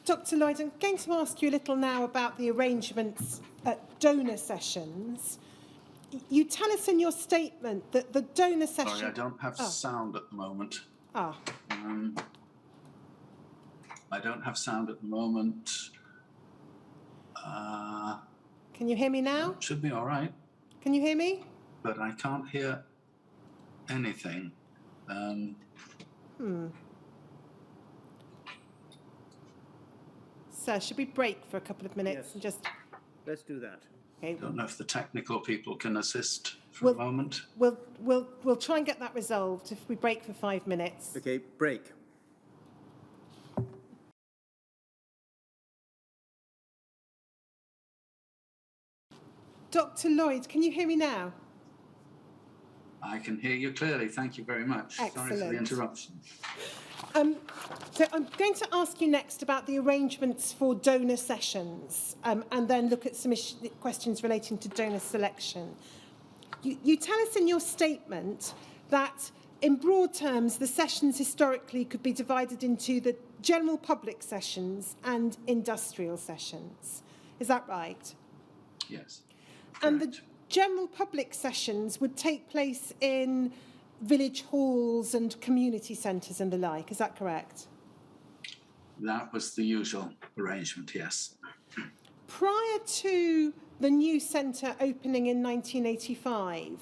Dr. Lloyd, I'm going to ask you a little now about the arrangements at donor sessions. You tell us in your statement that the donor session... Sorry, I don't have sound at the moment. Ah. I don't have sound at the moment. Can you hear me now? Should be all right. Can you hear me? But I can't hear anything. So should we break for a couple of minutes and just... Let's do that. Okay. I don't know if the technical people can assist for a moment. We'll try and get that resolved if we break for 5 minutes. Okay, break. Dr. Lloyd, can you hear me now? I can hear you clearly. Thank you very much. Excellent. Sorry for the interruption. So I'm going to ask you next about the arrangements for donor sessions and then look at some questions relating to donor selection. You tell us in your statement that, in broad terms, the sessions historically could be divided into the general public sessions and industrial sessions. Is that right? Yes. And the general public sessions would take place in village halls and community centres and the like. Is that correct? That was the usual arrangement, yes. Prior to the new centre opening in 1985,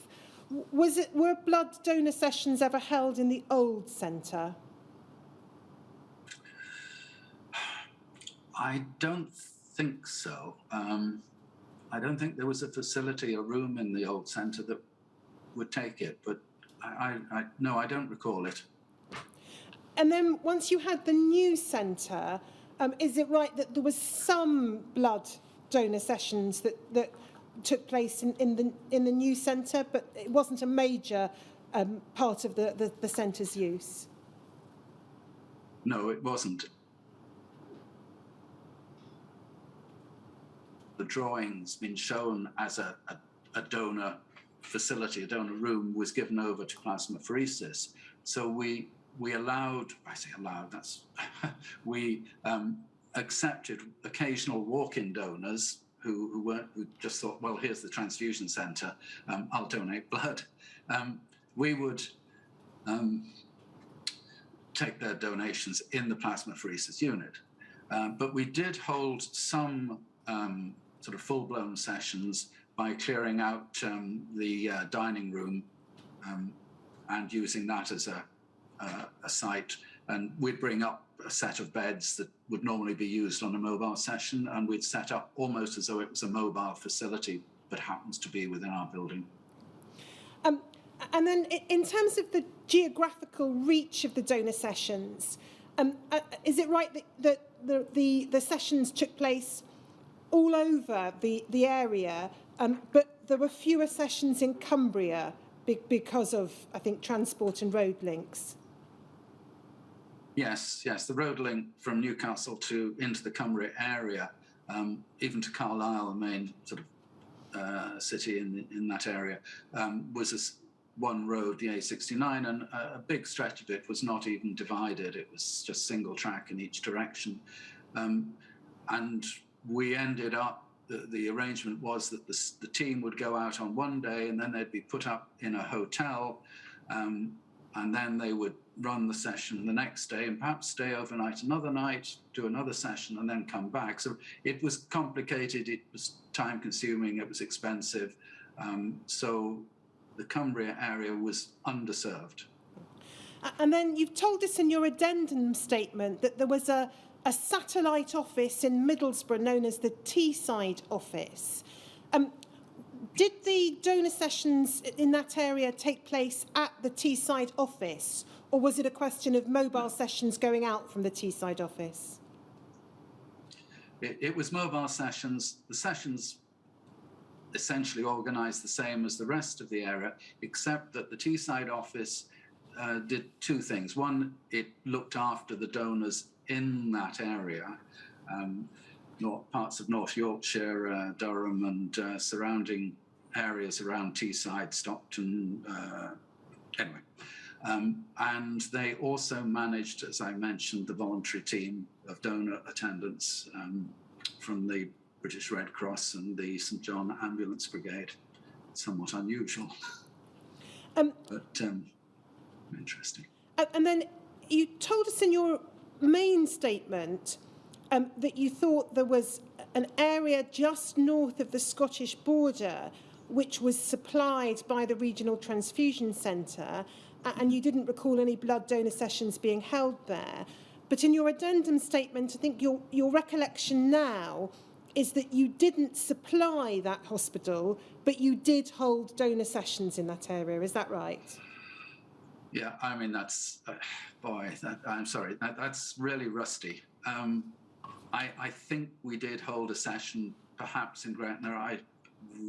were blood donor sessions ever held in the old centre? I don't think so. I don't think there was a facility, a room in the old centre that would take it, but no, I don't recall it. And then once you had the new centre, is it right that there was some blood donor sessions that took place in the new centre, but it wasn't a major part of the centre's use? No, it wasn't. The drawings been shown as a donor facility, a donor room was given over to plasmapheresis. So we allowed, I say allowed, that's, we accepted occasional walk-in donors who just thought, well, here's the transfusion centre, I'll donate blood. We would take their donations in the plasmapheresis unit. But we did hold some sort of full-blown sessions by clearing out the dining room and using that as a site. And we'd bring up a set of beds that would normally be used on a mobile session, and we'd set up almost as though it was a mobile facility that happens to be within our building. And then in terms of the geographical reach of the donor sessions, is it right that the sessions took place all over the area, but there were fewer sessions in Cumbria because of, I think, transport and road links? Yes, the road link from Newcastle into the Cumbria area, even to Carlisle, the main sort of city in that area, was one road, the A69, and a big stretch of it was not even divided. It was just single track in each direction. And we ended up, the arrangement was that the team would go out on one day and then they'd be put up in a hotel, and then they would run the session the next day and perhaps stay overnight another night, do another session and then come back. So it was complicated, it was time consuming, it was expensive. So the Cumbria area was underserved. And then you've told us in your addendum statement that there was a satellite office in Middlesbrough known as the Teesside office. Did the donor sessions in that area take place at the Teesside office, or was it a question of mobile sessions going out from the Teesside office? It was mobile sessions. The sessions essentially organised the same as the rest of the area, except that the Teesside office did two things. One, it looked after the donors in that area, parts of North Yorkshire, Durham and surrounding areas around Teesside, Stockton, anyway. And they also managed, as I mentioned, the voluntary team of donor attendants from the British Red Cross and the St John Ambulance Brigade. Somewhat unusual, but interesting. And then you told us in your main statement that you thought there was an area just north of the Scottish border which was supplied by the Regional Transfusion Centre, and you didn't recall any blood donor sessions being held there. But in your addendum statement, I think your recollection now is that you didn't supply that hospital, but you did hold donor sessions in that area. Is that right? Yeah, I mean, that's, I'm sorry, that's really rusty. I think we did hold a session, perhaps in Gretna. I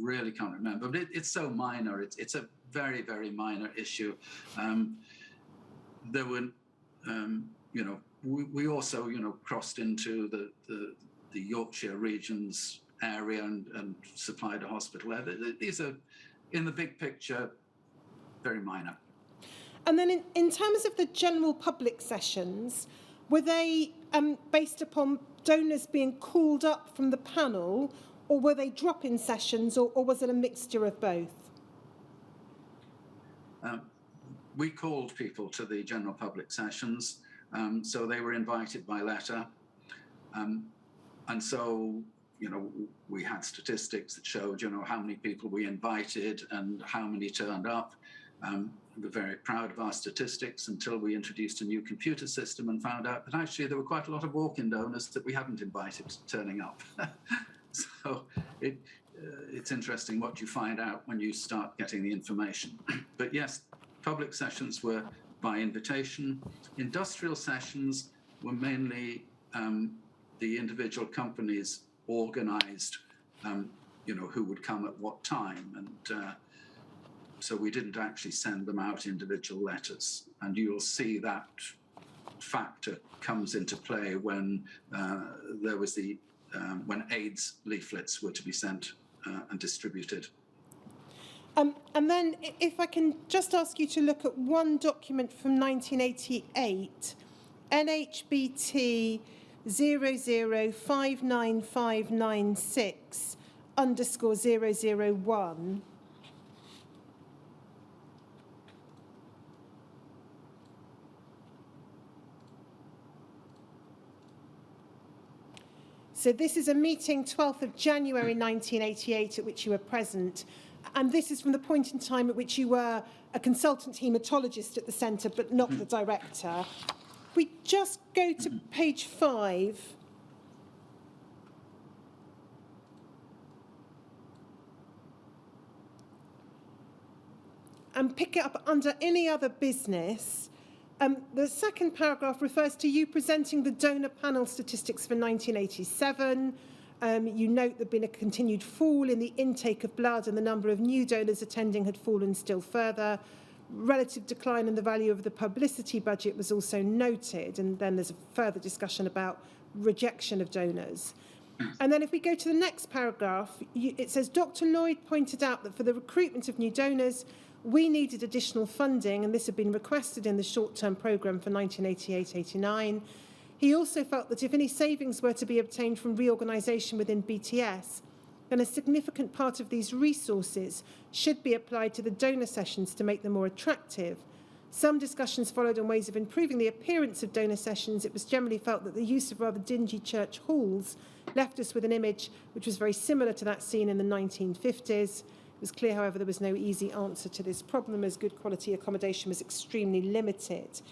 really can't remember, but it's so minor. It's a very, very minor issue. There were, we also, crossed into the Yorkshire regions area and supplied a hospital there. These are, in the big picture, very minor. And then in terms of the general public sessions, were they based upon donors being called up from the panel, or were they drop-in sessions, or was it a mixture of both? We called people to the general public sessions, so they were invited by letter. And so, we had statistics that showed, how many people we invited and how many turned up. We were very proud of our statistics until we introduced a new computer system and found out that actually there were quite a lot of walk-in donors that we hadn't invited turning up. So it's interesting what you find out when you start getting the information. But yes, public sessions were by invitation. Industrial sessions were mainly the individual companies organised, who would come at what time. And so we didn't actually send them out individual letters. And you'll see that factor comes into play when there was when AIDS leaflets were to be sent and distributed. And then if I can just ask you to look at one document from 1988, NHBT 00595596_001. So this is a meeting 12th of January 1988 at which you were present. And this is from the point in time at which you were a consultant haematologist at the centre, but not the director. We just go to page 5. And pick it up under any other business. The second paragraph refers to you presenting the donor panel statistics for 1987. You note there'd been a continued fall in the intake of blood and the number of new donors attending had fallen still further. Relative decline in the value of the publicity budget was also noted, and then there's a further discussion about rejection of donors. And then if we go to the next paragraph, it says, Dr. Lloyd pointed out that for the recruitment of new donors, we needed additional funding, and this had been requested in the short-term programme for 1988-89. He also felt that if any savings were to be obtained from reorganisation within BTS, then a significant part of these resources should be applied to the donor sessions to make them more attractive. Some discussions followed on ways of improving the appearance of donor sessions. It was generally felt that the use of rather dingy church halls left us with an image which was very similar to that seen in the 1950s. It was clear, however, there was no easy answer to this problem, as good quality accommodation was extremely limited.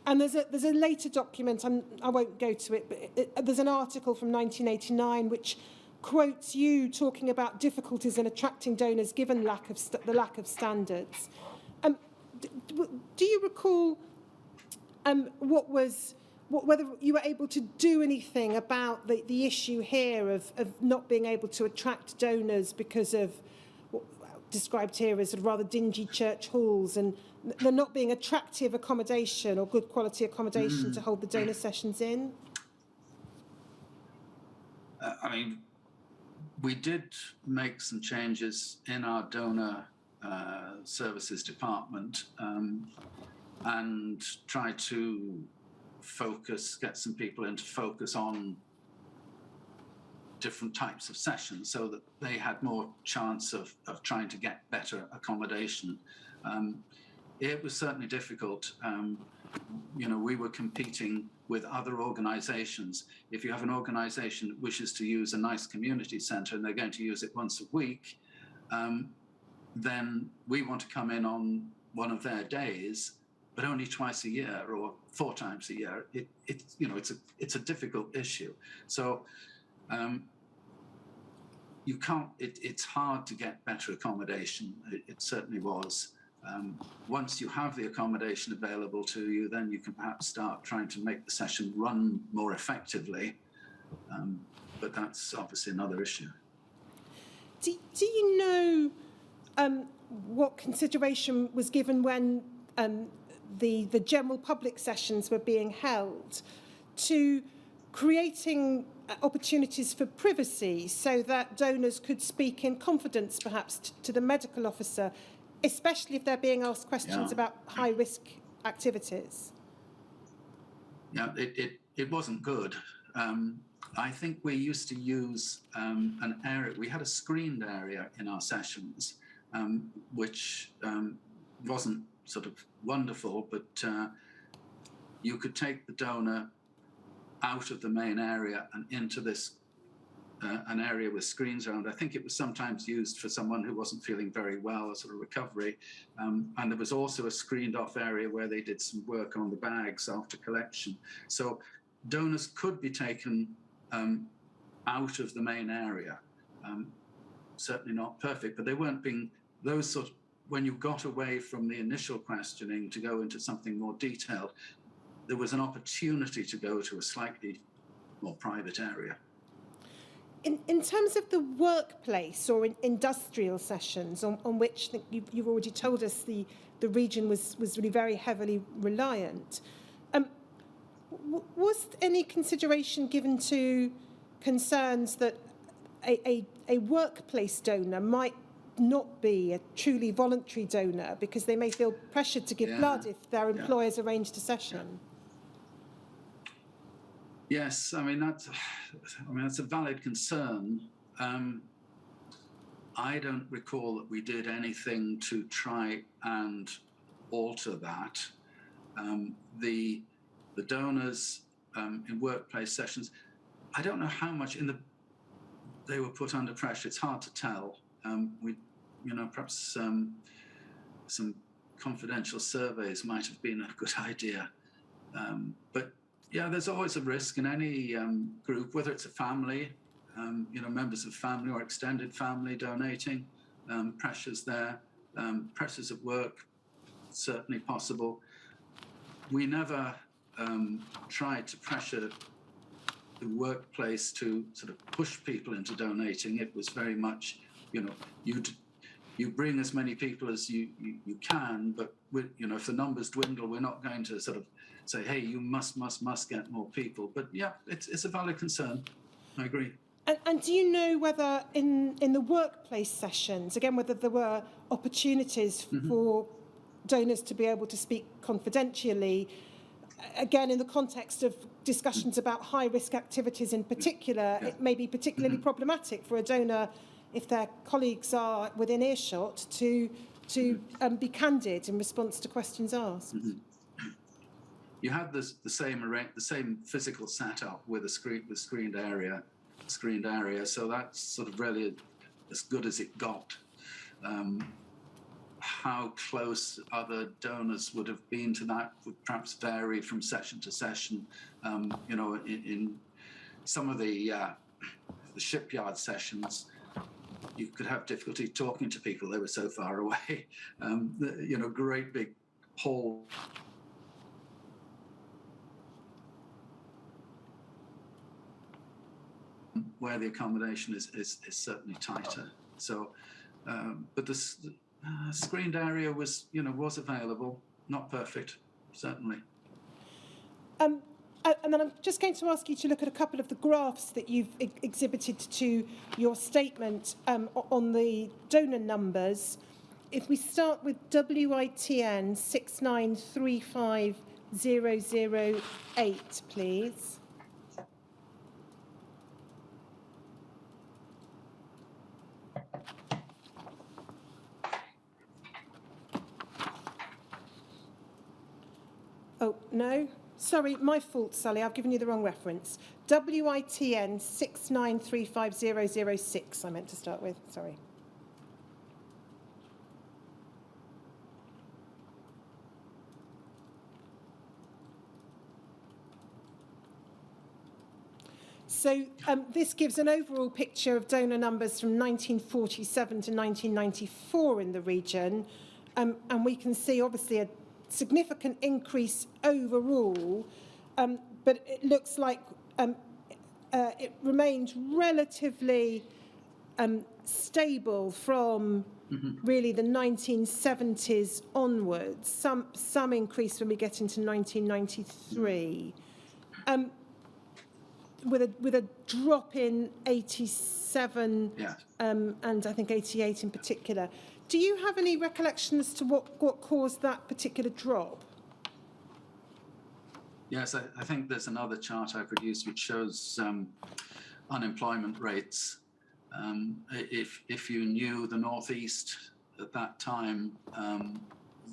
And there's a later document, I won't go to it, but there's an article from 1989 which quotes you talking about difficulties in attracting donors given the lack of standards. Do you recall whether you were able to do anything about the issue here of not being able to attract donors because of what described here as rather dingy church halls and there not being attractive accommodation or good quality accommodation to hold the donor sessions in? We did make some changes in our donor services department, and try to get some people in to focus on different types of sessions so that they had more chance of trying to get better accommodation. It was certainly difficult. We were competing with other organizations. If you have an organization that wishes to use a nice community center and they're going to use it once a week, then we want to come in on one of their days, but only twice a year or 4 times a year. It's a difficult issue. So you can't. It's hard to get better accommodation. It certainly was. Once you have the accommodation available to you, then you can perhaps start trying to make the session run more effectively. But that's obviously another issue. Do you know what consideration was given when the general public sessions were being held to creating opportunities for privacy so that donors could speak in confidence perhaps to the medical officer, especially if they're being asked questions about high-risk activities? Yeah, it wasn't good. I think we used to use an area. We had a screened area in our sessions, which wasn't sort of wonderful, but you could take the donor out of the main area and into this an area with screens around. I think it was sometimes used for someone who wasn't feeling very well, a sort of recovery. And there was also a screened off area where they did some work on the bags after collection. So donors could be taken out of the main area. Certainly not perfect, but they weren't being, those sort of, when you got away from the initial questioning to go into something more detailed, there was an opportunity to go to a slightly more private area. In terms of the workplace or industrial sessions on which you've already told us the region was really very heavily reliant, was any consideration given to concerns that a workplace donor might not be a truly voluntary donor because they may feel pressured to give blood if their employers arranged a session? Yes, that's a valid concern. I don't recall that we did anything to try and alter that. The donors in workplace sessions, I don't know how much they were put under pressure. It's hard to tell. Perhaps some confidential surveys might have been a good idea, but. Yeah, there's always a risk in any group, whether it's a family, members of family or extended family donating, pressures there, pressures at work, certainly possible. We never tried to pressure the workplace to sort of push people into donating. It was very much, you bring as many people as you can, but if the numbers dwindle, we're not going to sort of say, hey, you must get more people. But yeah, it's a valid concern. I agree. And do you know whether in the workplace sessions, again, whether there were opportunities for donors to be able to speak confidentially, again, in the context of discussions about high-risk activities in particular, it may be particularly problematic for a donor if their colleagues are within earshot to be candid in response to questions asked. You had the same physical setup with a screened area, so that's sort of really as good as it got. How close other donors would have been to that would perhaps vary from session to session. In some of the shipyard sessions, you could have difficulty talking to people. They were so far away. Great big hall. Where the accommodation is certainly tighter. So, but the screened area was available, not perfect, certainly. And then I'm just going to ask you to look at a couple of the graphs that you've exhibited to your statement on the donor numbers. if we start with WITN 6935008, please. Oh, no. Sorry, my fault, Sally. I've given you the wrong reference. WITN 6935006, I meant to start with. Sorry. So this gives an overall picture of donor numbers from 1947 to 1994 in the region. And we can see, obviously, a significant increase overall, but it looks like it remained relatively stable from really the 1970s onwards. Some increase when we get into 1993. With a drop in 87 and I think 88 in particular. Do you have any recollection as to what caused that particular drop? Yes, I think there's another chart I produced which shows unemployment rates. If you knew the Northeast at that time,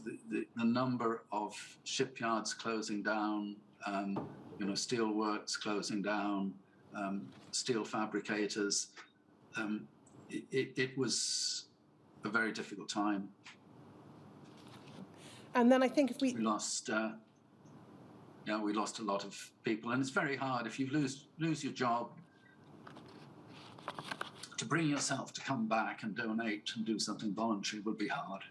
the number of shipyards closing down, steel works closing down, steel fabricators. It was a very difficult time. And then I think if we lost, we lost a lot of people, and it's very hard if you lose your job to bring yourself to come back and donate and do something voluntary would be hard.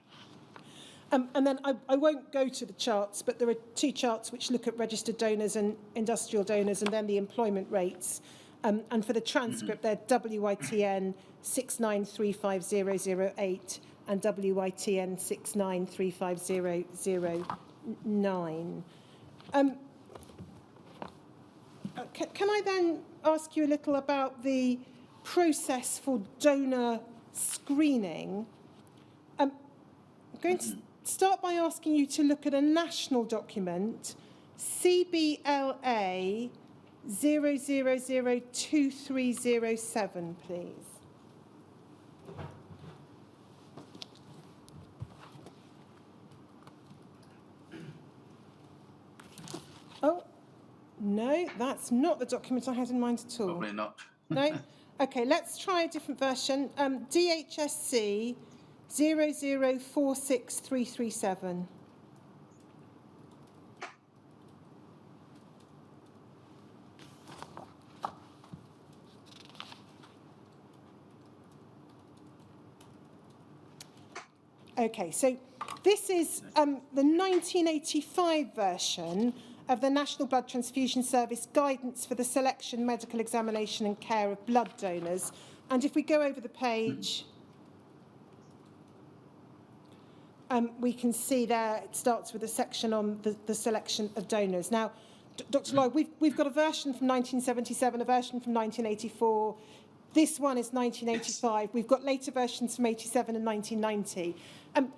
And then I won't go to the charts, but there are two charts which look at registered donors and industrial donors and then the employment rates. And for the transcript, they're WITN 6935008 and WITN 6935009. Can I then ask you a little about the process for donor screening? I'm going to start by asking you to look at a national document, CBLA 0002307, please. Oh, no, that's not the document I had in mind at all. Probably not. No? Okay, let's try a different version. DHSC 0046337. Okay, so this is the 1985 version of the National Blood Transfusion Service Guidance for the Selection, Medical Examination and Care of Blood Donors. And if we go over the page, we can see there it starts with a section on the selection of donors. Now, Dr. Lloyd, we've got a version from 1977, a version from 1984. This one is 1985. We've got later versions from 87 and 1990. And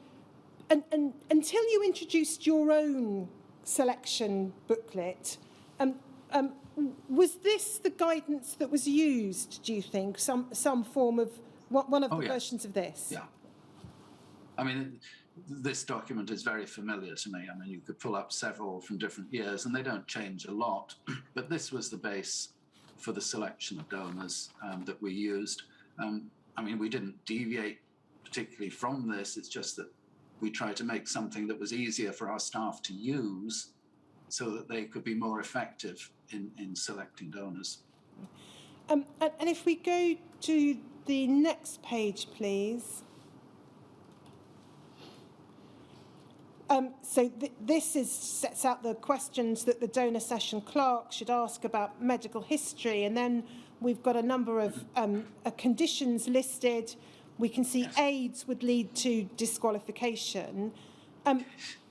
until you introduced your own selection booklet, was this the guidance that was used, do you think? Some form of one of the versions of this? Yeah. I mean, this document is very familiar to me. I mean, you could pull up several from different years and they don't change a lot, but this was the base for the selection of donors that we used. I mean, we didn't deviate particularly from this. It's just that we tried to make something that was easier for our staff to use so that they could be more effective in selecting donors. And if we go to the next page, please. So this sets out the questions that the donor session clerk should ask about medical history, and then we've got a number of conditions listed. We can see AIDS would lead to disqualification.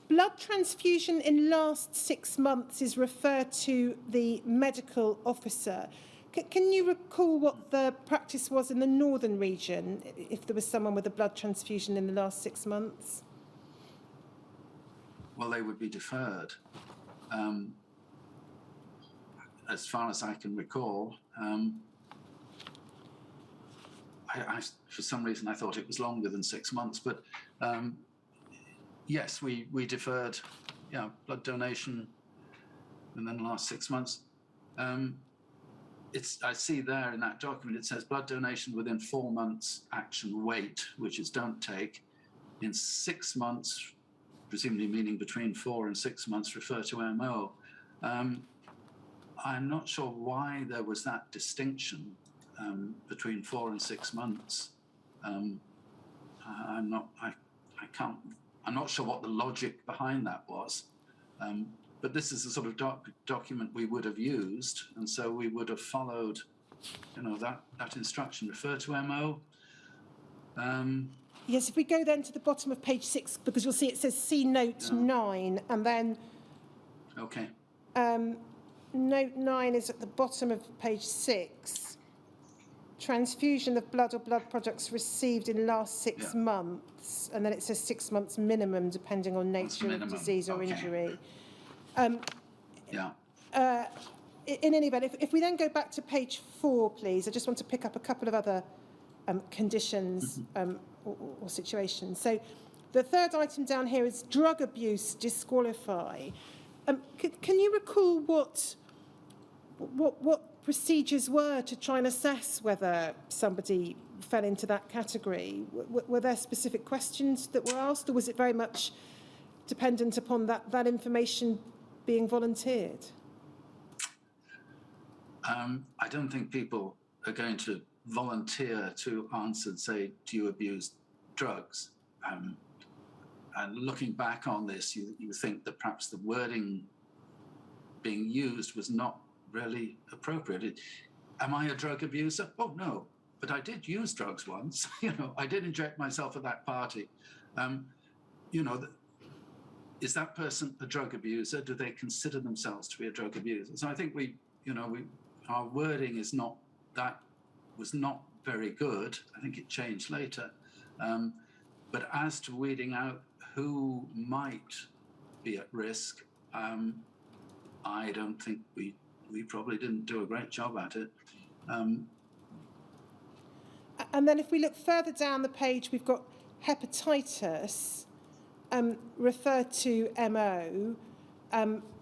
Blood transfusion in last 6 months is referred to the medical officer. Can you recall what the practice was in the northern region if there was someone with a blood transfusion in the last 6 months? Well, they would be deferred. As far as I can recall, for some reason I thought it was longer than 6 months, but yes, we deferred, blood donation within the last 6 months. I see there in that document, it says blood donation within 4 months, action wait, which is don't take. In 6 months, presumably meaning between 4 and 6 months, refer to MO. I'm not sure why there was that distinction between 4 and 6 months. I'm not sure what the logic behind that was. But this is the sort of document we would have used, and so we would have followed, that instruction. Refer to MO. Yes, if we go then to the bottom of page 6, because you'll see it says see note 9, and then Okay. note 9 is at the bottom of page 6. Transfusion of blood or blood products received in last 6 months, and then it says 6 months minimum, depending on nature of disease or injury. In any event, if we then go back to page 4, please, I just want to pick up a couple of other conditions or situations. So the third item down here is drug abuse disqualify. Can you recall what procedures were to try and assess whether somebody fell into that category? Were there specific questions that were asked, or was it very much dependent upon that information being volunteered? I don't think people are going to volunteer to answer and say, do you abuse drugs? And looking back on this, you think that perhaps the wording being used was not really appropriate. Am I a drug abuser? Oh, no, but I did use drugs once. I did inject myself at that party. Is that person a drug abuser? Do they consider themselves to be a drug abuser? So I think our wording was not very good. I think it changed later. But as to weeding out who might be at risk, I don't think we probably didn't do a great job at it. And then if we look further down the page, we've got hepatitis, referred to MO,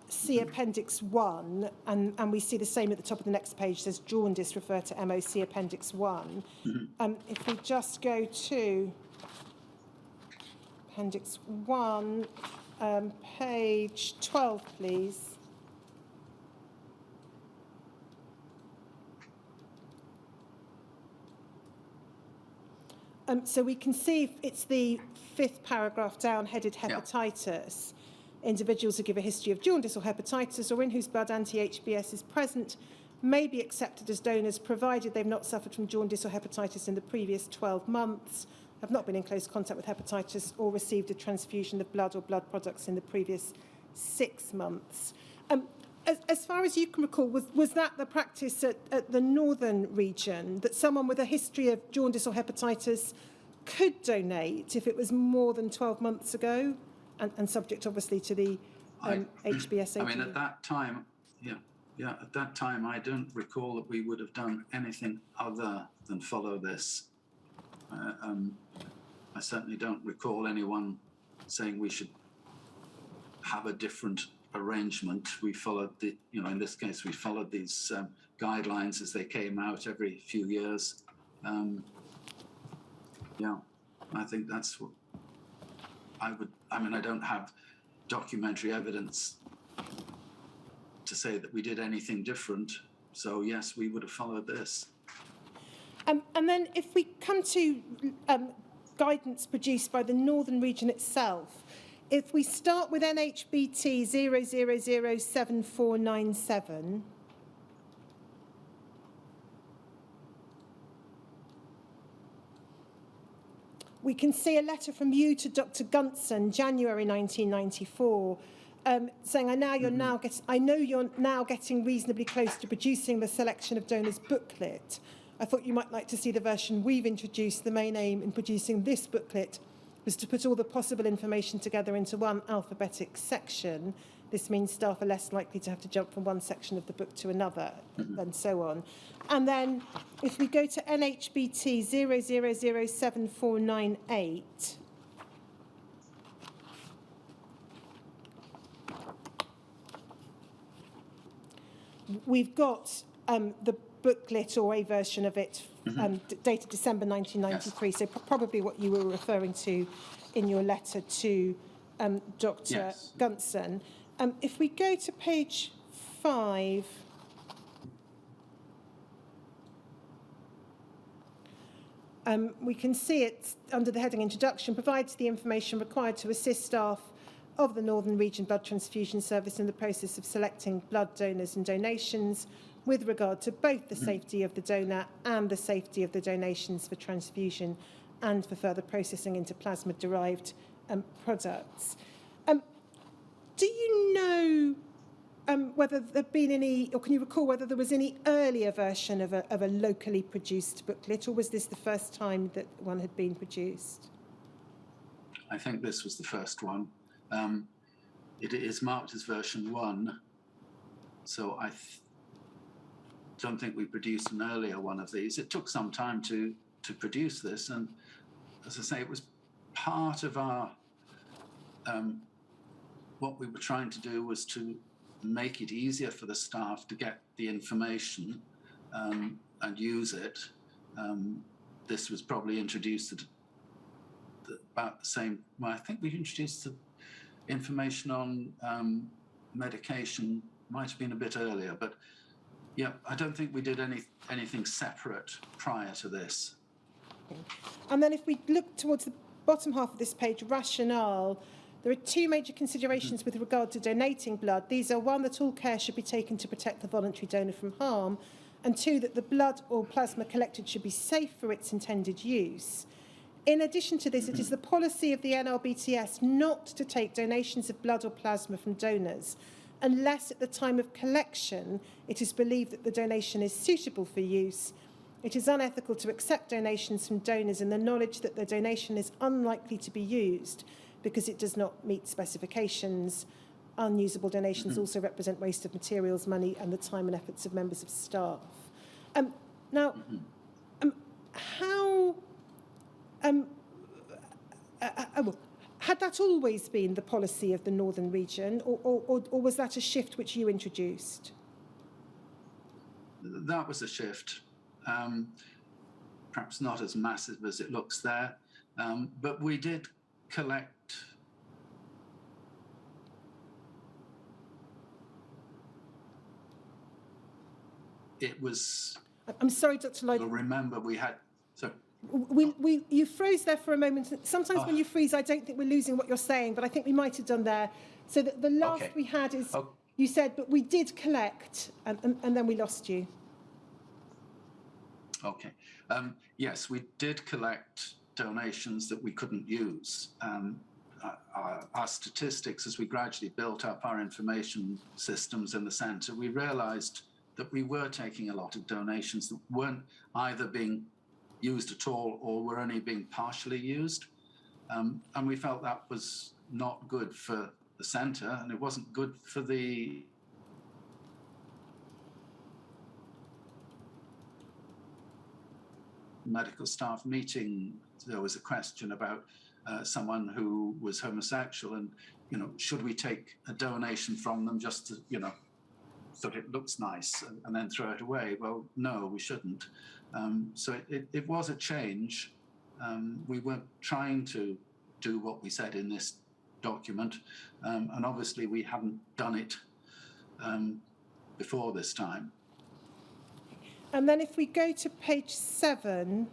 see Appendix 1, and we see the same at the top of the next page, says jaundice, refer to MO, see Appendix 1. If we just go to Appendix 1, page 12, please. So we can see it's the 5th paragraph down, headed hepatitis. Individuals who give a history of jaundice or hepatitis or in whose blood anti-HBs is present may be accepted as donors provided they've not suffered from jaundice or hepatitis in the previous 12 months, have not been in close contact with hepatitis or received a transfusion of blood or blood products in the previous 6 months. As far as you can recall, was that the practice at the northern region, that someone with a history of jaundice or hepatitis could donate if it was more than 12 months ago, and subject obviously to the HBsAg? I mean, at that time, at that time, I don't recall that we would have done anything other than follow this. I certainly don't recall anyone saying we should have a different arrangement. We followed in this case, we followed these guidelines as they came out every few years. I think that's what I don't have documentary evidence to say that we did anything different. So yes, we would have followed this. And then if we come to guidance produced by the northern region itself, if we start with NHBT 0007497, we can see a letter from you to Dr. Gunson, January 1994, saying, I know you're now getting reasonably close to producing the selection of donors booklet. I thought you might like to see the version we've introduced. The main aim in producing this booklet was to put all the possible information together into one alphabetic section. This means staff are less likely to have to jump from one section of the book to another, and so on. And then if we go to NHBT 00074998, we've got the booklet or a version of it dated December 1993, yes. So probably what you were referring to in your letter to Dr. Yes. Gunson. If we go to page 5, we can see it under the heading Introduction, provides the information required to assist staff of the Northern Region Blood Transfusion Service in the process of selecting blood donors and donations with regard to both the safety of the donor and the safety of the donations for transfusion and for further processing into plasma-derived products. Do you know whether there have been any, or can you recall whether there was any earlier version of a locally produced booklet, or was this the first time that one had been produced? I think this was the first one. It is marked as version 1, so I don't think we produced an earlier one of these. It took some time to produce this, and as I say, it was part of our what we were trying to do was to make it easier for the staff to get the information and use it. This was probably introduced at about the same. Well, I think we introduced the information on medication might have been a bit earlier, but yeah, I don't think we did anything separate prior to this. Okay. And then if we look towards the bottom half of this page, Rationale, there are two major considerations with regard to donating blood. These are, one, that all care should be taken to protect the voluntary donor from harm, and two, that the blood or plasma collected should be safe for its intended use. In addition to this, it is the policy of the NRBTS not to take donations of blood or plasma from donors unless at the time of collection it is believed that the donation is suitable for use. It is unethical to accept donations from donors in the knowledge that the donation is unlikely to be used because it does not meet specifications. Unusable donations also represent waste of materials, money, and the time and efforts of members of staff. Had that always been the policy of the Northern Region, or was that a shift which you introduced? That was a shift. Perhaps not as massive as it looks there, but we did collect. It was. I'm sorry, Dr. Lloyd. You'll remember we had. So. You froze there for a moment. Sometimes when you freeze, I don't think we're losing what you're saying, but I think we might have done there. So the last we had is you said, but we did collect, and then we lost you. Okay. Yes, we did collect donations that we couldn't use. Our statistics, as we gradually built up our information systems in the centre, we realised that we were taking a lot of donations that weren't either being used at all or were only being partially used. And we felt that was not good for the centre, and it wasn't good for the medical staff meeting. There was a question about someone who was homosexual, and should we take a donation from them just to so it looks nice and then throw it away? Well, no, we shouldn't. So it was a change. We weren't trying to do what we said in this document, and obviously we hadn't done it before this time. And then if we go to page 7,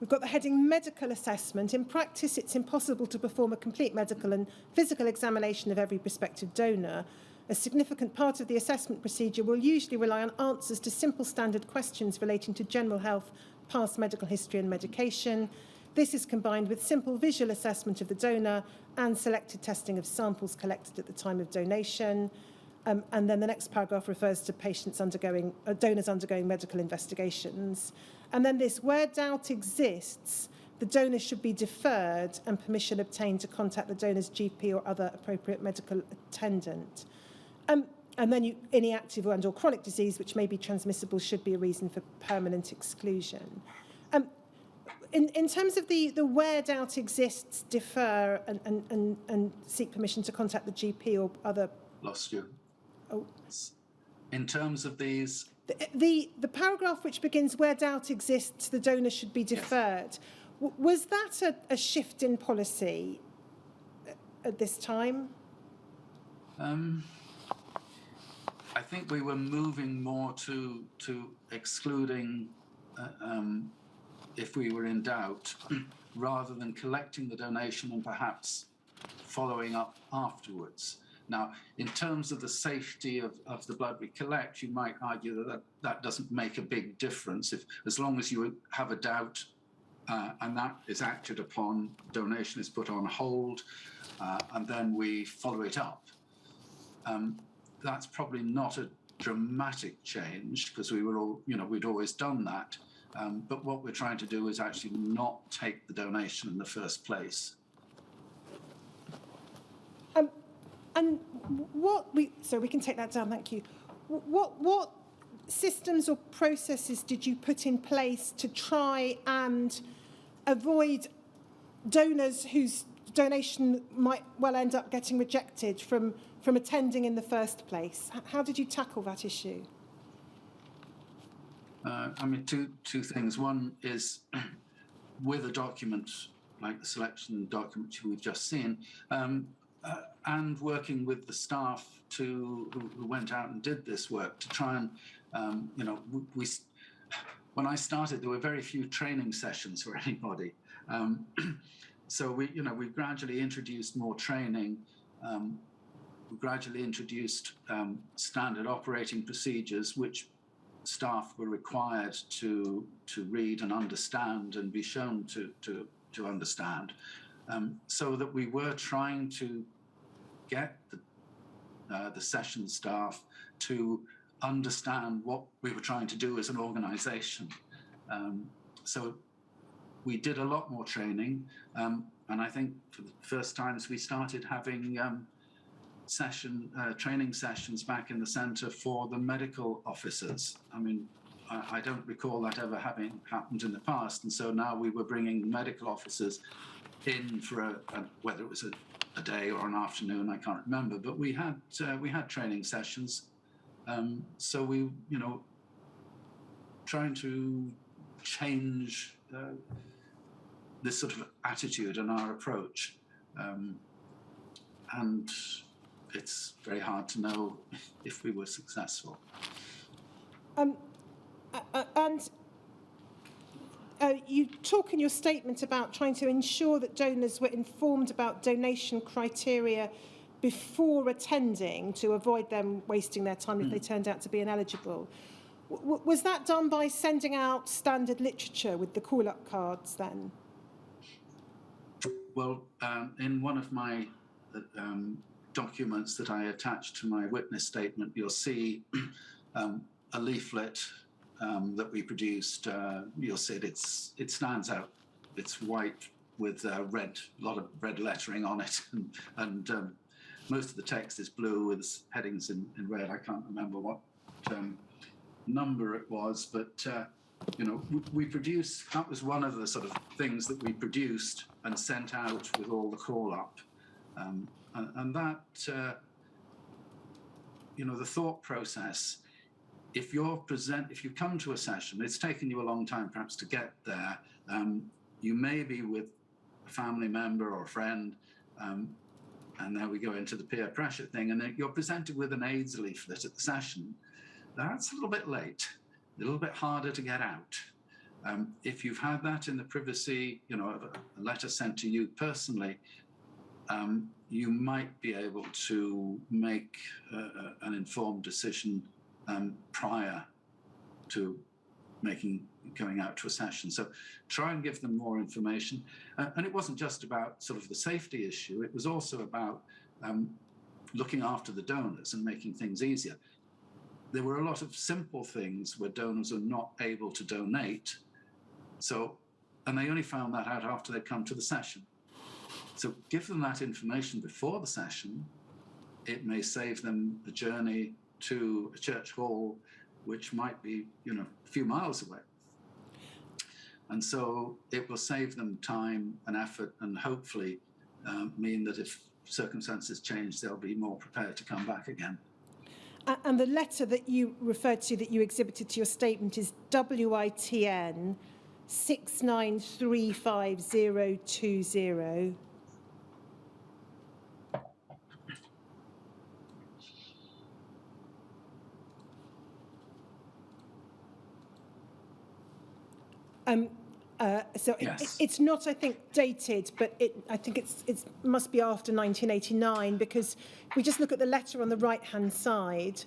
we've got the heading Medical Assessment. In practice, it's impossible to perform a complete medical and physical examination of every prospective donor. A significant part of the assessment procedure will usually rely on answers to simple standard questions relating to general health, past medical history and medication. this is combined with simple visual assessment of the donor and selected testing of samples collected at the time of donation. And then the next paragraph refers to donors undergoing medical investigations. And then this, where doubt exists, the donor should be deferred and permission obtained to contact the donor's GP or other appropriate medical attendant. And then any active or chronic disease which may be transmissible should be a reason for permanent exclusion. In terms of the where doubt exists, defer and seek permission to contact the GP or other... Lost you. Oh. In terms of these... The paragraph which begins where doubt exists, the donor should be deferred. Yes. Was that a shift in policy at this time? I think we were moving more to excluding if we were in doubt, rather than collecting the donation and perhaps following up afterwards. Now, in terms of the safety of the blood we collect, you might argue that doesn't make a big difference. As long as you have a doubt and that is acted upon, donation is put on hold, and then we follow it up. That's probably not a dramatic change, because we were all, we'd always done that. But what we're trying to do is actually not take the donation in the first place. And so we can take that down, thank you. What systems or processes did you put in place to try and avoid donors whose donation might well end up getting rejected from attending in the first place? How did you tackle that issue? Two things. One is with a document like the selection document we've just seen, and working with the staff who went out and did this work to try and, when I started, there were very few training sessions for anybody. So we gradually introduced more training. We gradually introduced standard operating procedures, which staff were required to read and understand and be shown to understand, so that we were trying to get the session staff to understand what we were trying to do as an organisation. So we did a lot more training, and I think for the first times we started having training sessions back in the centre for the medical officers. I don't recall that ever having happened in the past, and so now we were bringing the medical officers in for whether it was a day or an afternoon, I can't remember, but we had training sessions. So we, trying to change this sort of attitude and our approach, and it's very hard to know if we were successful. You talk in your statement about trying to ensure that donors were informed about donation criteria before attending to avoid them wasting their time if they turned out to be ineligible. Was that done by sending out standard literature with the call-up cards then? Well, in one of my documents that I attached to my witness statement, you'll see a leaflet that we produced. You'll see it stands out. It's white with a lot of red lettering on it, and most of the text is blue with headings in red. I can't remember what number it was, but we produced. That was one of the sort of things that we produced and sent out with all the call-up, and that the thought process. If you come to a session, it's taken you a long time perhaps to get there. You may be with a family member or a friend, and there we go into the peer pressure thing, and then you're presented with an AIDS leaflet at the session. That's a little bit late, a little bit harder to get out. If you've had that in the privacy, of a letter sent to you personally, you might be able to make an informed decision prior to making going out to a session. So try and give them more information. And it wasn't just about sort of the safety issue, it was also about looking after the donors and making things easier. There were a lot of simple things where donors are not able to donate. And they only found that out after they'd come to the session. So give them that information before the session. It may save them a journey to a church hall, which might be, a few miles away. And so it will save them time and effort, and hopefully mean that if circumstances change, they'll be more prepared to come back again. And the letter that you referred to, that you exhibited to your statement, is WITN 6935020. Yes. It's not, I think, dated, but I think it must be after 1989, because if we just look at the letter on the right-hand side,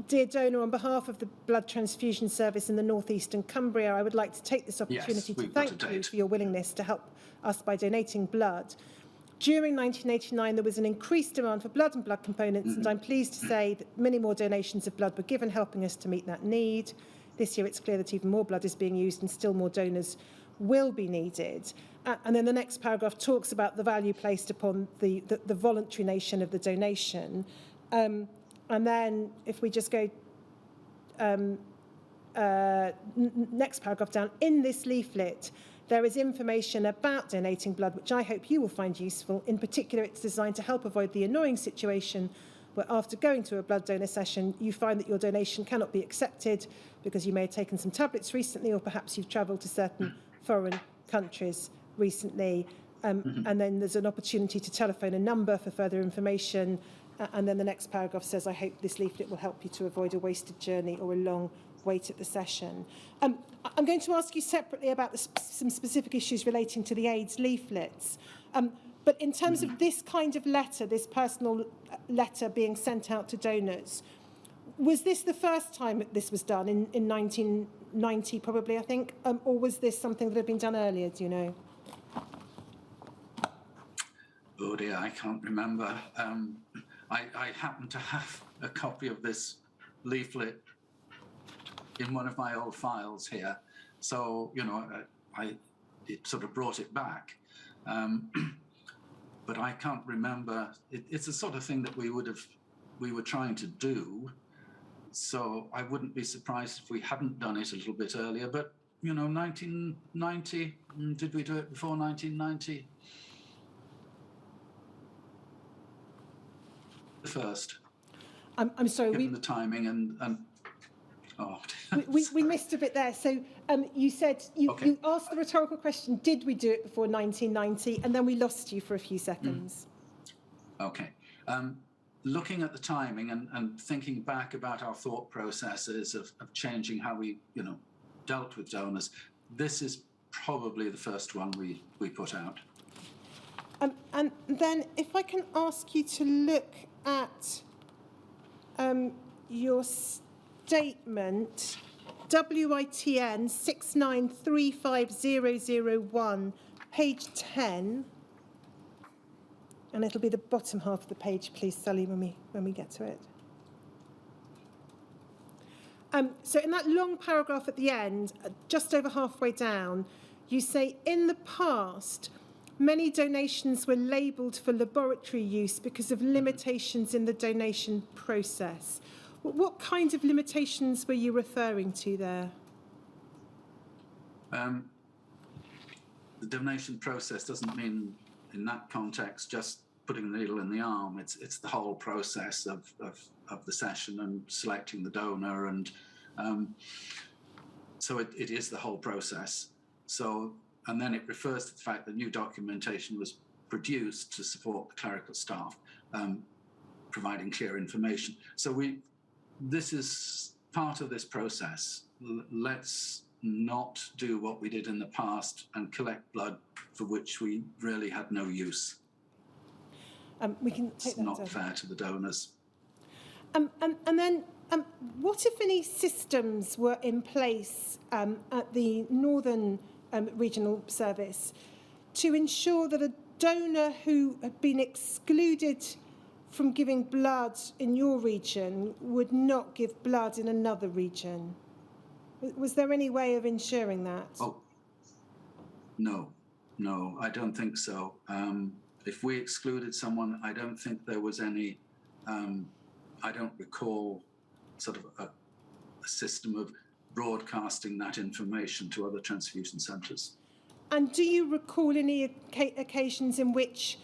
dear donor, on behalf of the Blood Transfusion Service in the North Eastern Cumbria, I would like to take this opportunity to thank you for your willingness to help us by donating blood. During 1989, there was an increased demand for blood and blood components, and I'm pleased to say that many more donations of blood were given, helping us to meet that need. This year, it's clear that even more blood is being used and still more donors will be needed. And then the next paragraph talks about the value placed upon the voluntary nature of the donation. And then if we just go next paragraph down, in this leaflet, there is information about donating blood, which I hope you will find useful. In particular, it's designed to help avoid the annoying situation where after going to a blood donor session, you find that your donation cannot be accepted because you may have taken some tablets recently, or perhaps you've travelled to certain foreign countries recently. And then there's an opportunity to telephone a number for further information. And then the next paragraph says, I hope this leaflet will help you to avoid a wasted journey or a long wait at the session. I'm going to ask you separately about some specific issues relating to the AIDS leaflets. But in terms of this kind of letter, this personal letter being sent out to donors, was this the first time that this was done in 1990, probably, I think? Or was this something that had been done earlier, do you know? Oh dear, I can't remember. I happen to have a copy of this leaflet in one of my old files here. So, it sort of brought it back. But I can't remember. It's the sort of thing that we were trying to do. So I wouldn't be surprised if we hadn't done it a little bit earlier. But 1990, did we do it before 1990? The first. I'm sorry. Given the timing and oh. we missed a bit there. So you said you asked the rhetorical question, did we do it before 1990? And then we lost you for a few seconds. Okay. Looking at the timing and thinking back about our thought processes of changing how we, dealt with donors, this is probably the first one we put out. And then if I can ask you to look at your statement, WITN 6935001, page 10, and it'll be the bottom half of the page, please, Sally, when we get to it. So in that long paragraph at the end, just over halfway down, you say, in the past, many donations were labelled for laboratory use because of limitations in the donation process. What kinds of limitations were you referring to there? The donation process doesn't mean, in that context, just putting the needle in the arm. It's the whole process of the session and selecting the donor, and so it is the whole process. And then it refers to the fact that new documentation was produced to support the clerical staff, providing clear information. So this is part of this process. Let's not do what we did in the past and collect blood for which we really had no use. We can take it's not fair to the donors. And then What, if any, systems were in place at the Northern Regional Service to ensure that a donor who had been excluded from giving blood in your region would not give blood in another region? Was there any way of ensuring that? Oh, no, I don't think so. If we excluded someone, I don't think there was any, I don't recall sort of a system of broadcasting that information to other transfusion centres. And do you recall any occasions in which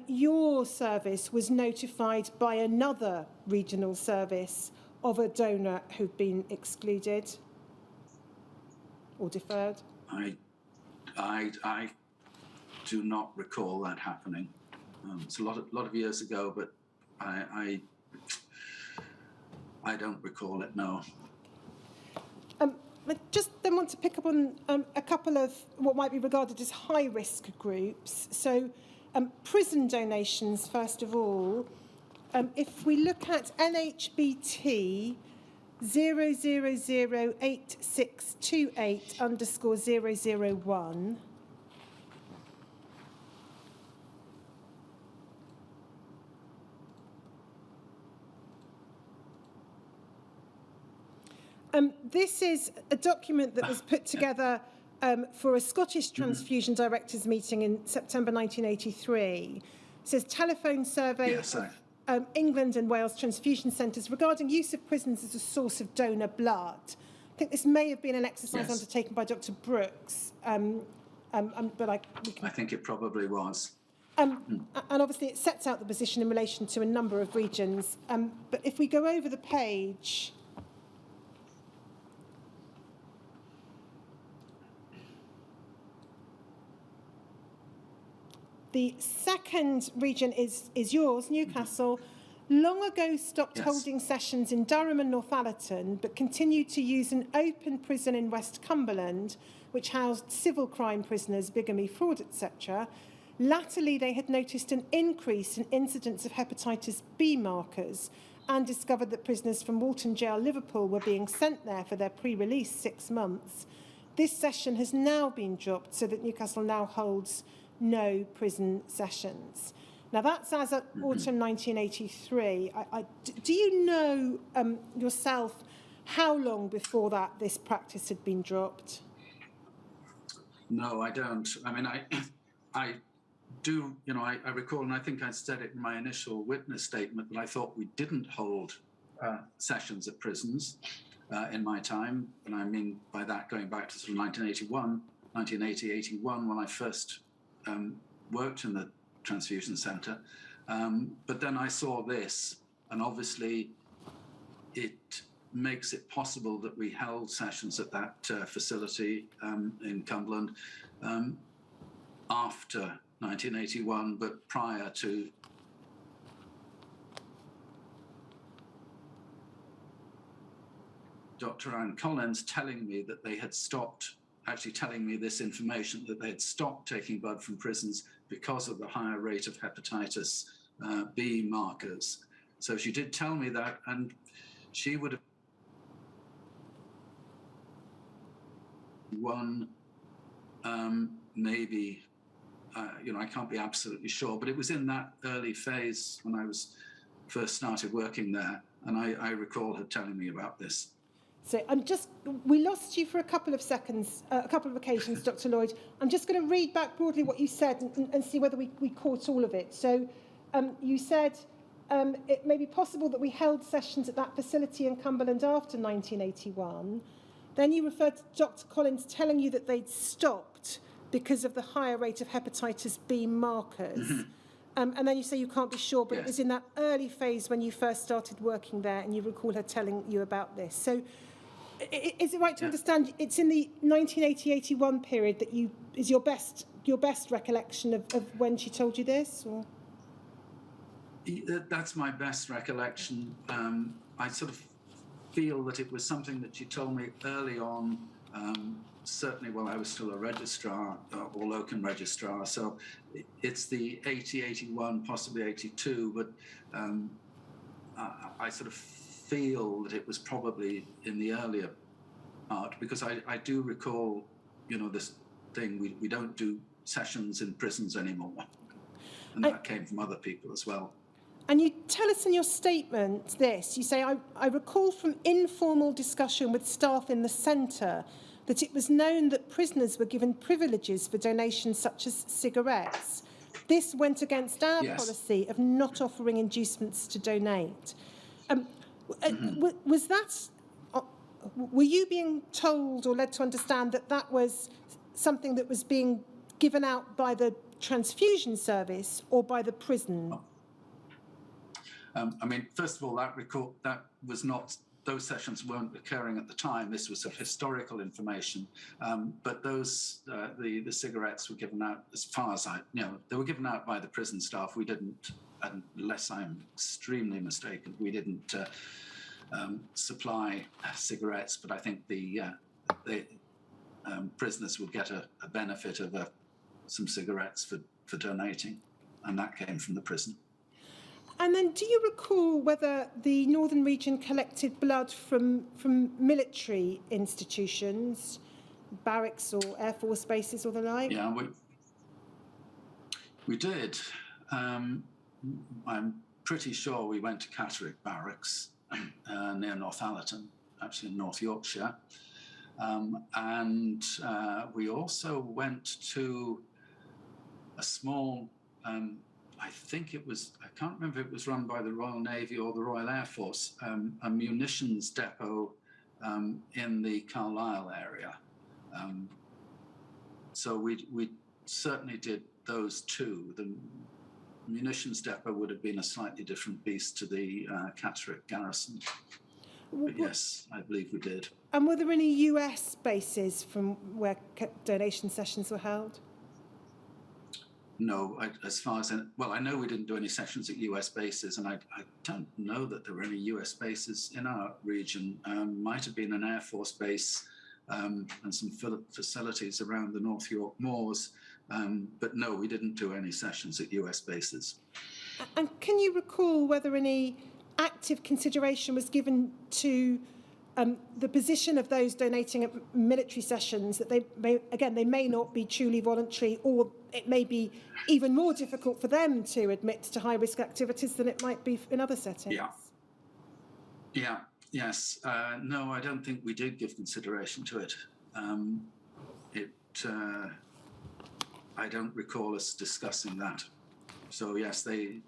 your service was notified by another regional service of a donor who'd been excluded or deferred? I do not recall that happening. It's a lot of years ago, but I don't recall it. No. I just then want to pick up on a couple of what might be regarded as high-risk groups. So, prison donations, first of all. If we look at NHBT 0008628_001. This is a document that was put together for a Scottish Transfusion Directors meeting in September 1983. It says telephone survey of England and Wales transfusion centres regarding use of prisons as a source of donor blood. I think this may have been an exercise undertaken by Dr. Brooks, but I think it probably was. And obviously it sets out the position in relation to a number of regions. But if we go over the page, the second region is yours, Newcastle. Long ago stopped holding sessions in Durham and Northallerton, but continued to use an open prison in West Cumberland, which housed civil crime prisoners, bigamy, fraud, etc. Latterly, they had noticed an increase in incidents of hepatitis B markers and discovered that prisoners from Walton Jail, Liverpool, were being sent there for their pre-release 6 months. This session has now been dropped so that Newcastle now holds no prison sessions. Now, that's as of autumn 1983. Do you know yourself how long before that this practice had been dropped? No, I don't. I mean, I do, I recall, and I think I said it in my initial witness statement, that I thought we didn't hold sessions at prisons in my time. And I mean by that going back to sort of 1980, 81, when I first worked in the transfusion centre. But then I saw this, and obviously it makes it possible that we held sessions at that facility in Cumberland after 1981, but prior to Dr. Anne Collins telling me that they had stopped, actually telling me this information, that they had stopped taking blood from prisons because of the higher rate of hepatitis B markers. So she did tell me that, and she would have one, maybe, I can't be absolutely sure, but it was in that early phase when I was first started working there, and I recall her telling me about this. So we lost you for a couple of seconds, a couple of occasions, Dr. Lloyd. I'm just going to read back broadly what you said and see whether we caught all of it. So you said it may be possible that we held sessions at that facility in Cumberland after 1981. Then you referred to Dr. Collins telling you that they'd stopped because of the higher rate of hepatitis B markers. Mm-hmm. And then you say you can't be sure, but it was in that early phase when you first started working there, and you recall her telling you about this. So is it right to understand it's in the 1980-81 period that is your best recollection of when she told you this? Or? That's my best recollection. I sort of feel that it was something that she told me early on, certainly while I was still a registrar or locum registrar. So it's the 80, 81, possibly 82, but I sort of feel that it was probably in the earlier part, because I do recall, this thing, we don't do sessions in prisons anymore. And that came from other people as well. And you tell us in your statement this, you say, I recall from informal discussion with staff in the centre that it was known that prisoners were given privileges for donations such as cigarettes. This went against our policy of not offering inducements to donate. Was that, were you being told or led to understand that that was something that was being given out by the transfusion service or by the prison? First of all, that was not, those sessions weren't occurring at the time. This was of historical information. But those, the cigarettes were given out, as far as they were given out by the prison staff. We didn't, unless I'm extremely mistaken, we didn't supply cigarettes, but I think the prisoners would get a benefit of some cigarettes for donating, and that came from the prison. And then do you recall whether the Northern Region collected blood from military institutions, barracks or Air Force bases or the like? Yeah, we did. I'm pretty sure we went to Catterick Barracks near Northallerton, actually in North Yorkshire. And we also went to a small, I think it was, I can't remember if it was run by the Royal Navy or the Royal Air Force, a munitions depot in the Carlisle area. So we certainly did those two. The munitions depot would have been a slightly different beast to the Catterick garrison. But yes, I believe we did. And were there any US bases from where donation sessions were held? No, as far as I know we didn't do any sessions at US bases, and I don't know that there were any US bases in our region. Might have been an Air Force base and some facilities around the North York Moors, but no, we didn't do any sessions at US bases. And can you recall whether any active consideration was given to the position of those donating at military sessions, that they may not be truly voluntary, or it may be even more difficult for them to admit to high-risk activities than it might be in other settings? Yes. No, I don't think we did give consideration to it. I don't recall us discussing that. So yes, they,